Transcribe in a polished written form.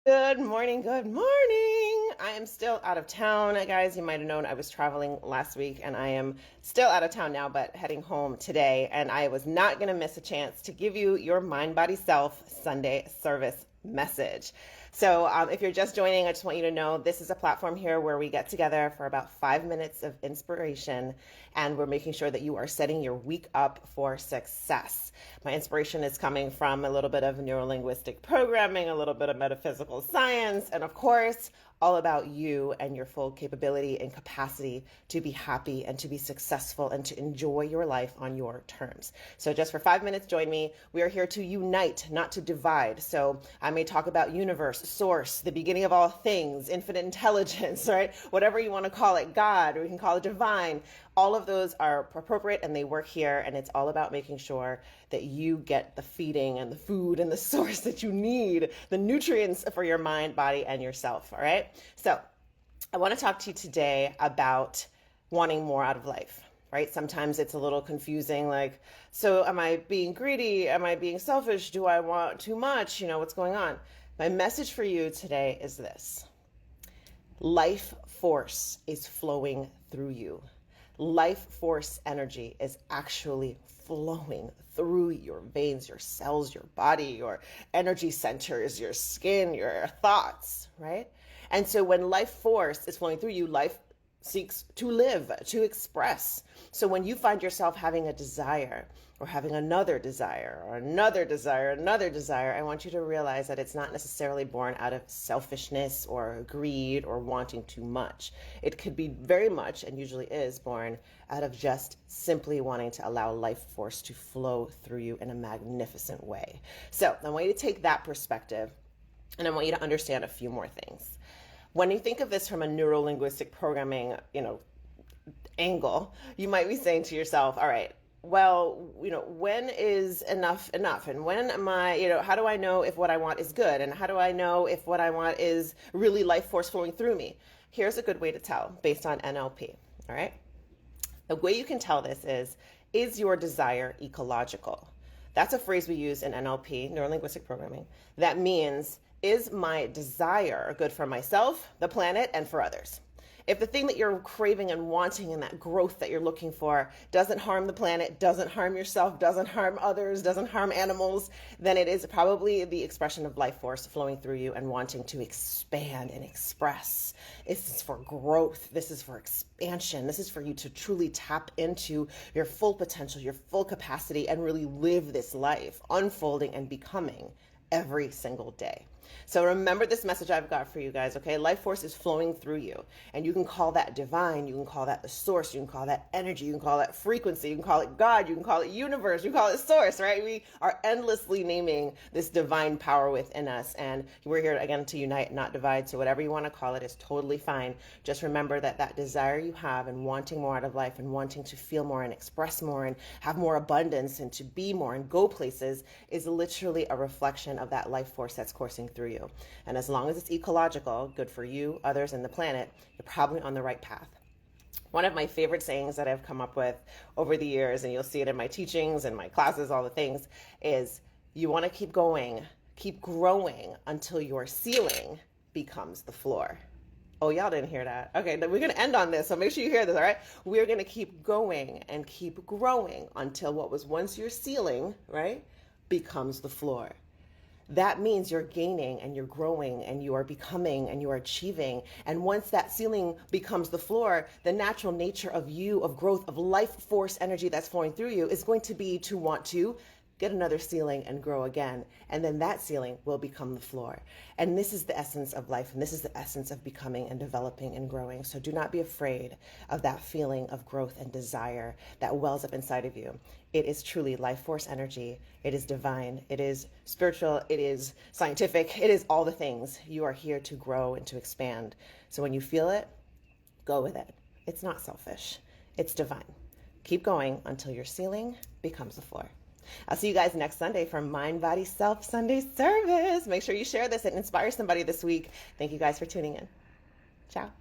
Good morning, good morning. I am still out of town, guys. You might have known I was traveling last week and I am still out of town now, but heading home today. And I was not going to miss a chance to give you your Mind, Body, Self Sunday service message. So, if you're just joining, I just want you to know this is a platform here where we get together for about 5 minutes of inspiration and we're making sure that you are setting your week up for success. My inspiration is coming from a little bit of neurolinguistic programming, a little bit of metaphysical science, and of course, all about you and your full capability and capacity to be happy and to be successful and to enjoy your life on your terms. So just for 5 minutes, join me. We are here to unite, not to divide. So I may talk about universe, source, the beginning of all things, infinite intelligence, right? Whatever you want to call it, God, or we can call it divine. All of those are appropriate and they work here. And it's all about making sure that you get the feeding and the food and the source that you need, the nutrients for your mind, body, and yourself. All right. So I want to talk to you today about wanting more out of life, right? Sometimes it's a little confusing. Like, so am I being greedy? Am I being selfish? Do I want too much? What's going on? My message for you today is this: life force is flowing through you. Life force energy is actually flowing through your veins, your cells, your body, your energy centers, your skin, your thoughts, right? And so when life force is flowing through you, life seeks to live, to express. So when you find yourself having a desire or having another desire or another desire, another desire, I want you to realize that it's not necessarily born out of selfishness or greed or wanting too much. It could be very much, and usually is, born out of just simply wanting to allow life force to flow through you in a magnificent way. So I want you to take that perspective and I want you to understand a few more things. When you think of this from a neuro-linguistic programming, angle, you might be saying to yourself, all right, well, when is enough enough? And when am I, how do I know if what I want is good? And how do I know if what I want is really life force flowing through me? Here's a good way to tell based on NLP. All right. The way you can tell this is your desire ecological? That's a phrase we use in NLP, neuro linguistic programming. That means, is my desire good for myself, the planet, and for others? If the thing that you're craving and wanting and that growth that you're looking for doesn't harm the planet, doesn't harm yourself, doesn't harm others, doesn't harm animals, then it is probably the expression of life force flowing through you and wanting to expand and express. This is for growth. This is for expansion. This is for you to truly tap into your full potential, your full capacity, and really live this life, unfolding and becoming every single day. So remember this message I've got for you guys, okay? Life force is flowing through you. And you can call that divine. You can call that the source. You can call that energy. You can call that frequency. You can call it God. You can call it universe. You can call it source, right? We are endlessly naming this divine power within us. And we're here, again, to unite, not divide. So whatever you want to call it is totally fine. Just remember that that desire you have and wanting more out of life and wanting to feel more and express more and have more abundance and to be more and go places is literally a reflection of that life force that's coursing through you. And as long as it's ecological, good for you, others, and the planet, you're probably on the right path. One of my favorite sayings that I've come up with over the years, and you'll see it in my teachings and my classes, all the things, is you want to keep going, keep growing until your ceiling becomes the floor. Oh, y'all didn't hear that. Okay, we're going to end on this, so make sure you hear this, all right? We're going to keep going and keep growing until what was once your ceiling, right, becomes the floor. That means you're gaining and you're growing and you are becoming and you are achieving. And once that ceiling becomes the floor, the natural nature of you, of growth, of life force energy that's flowing through you is going to be to want to get another ceiling and grow again. And then that ceiling will become the floor. And this is the essence of life. And this is the essence of becoming and developing and growing. So do not be afraid of that feeling of growth and desire that wells up inside of you. It is truly life force energy. It is divine. It is spiritual. It is scientific. It is all the things. You are here to grow and to expand. So when you feel it, go with it. It's not selfish. It's divine. Keep going until your ceiling becomes the floor. I'll see you guys next Sunday for Mind, Body, Self Sunday service. Make sure you share this and inspire somebody this week. Thank you guys for tuning in. Ciao.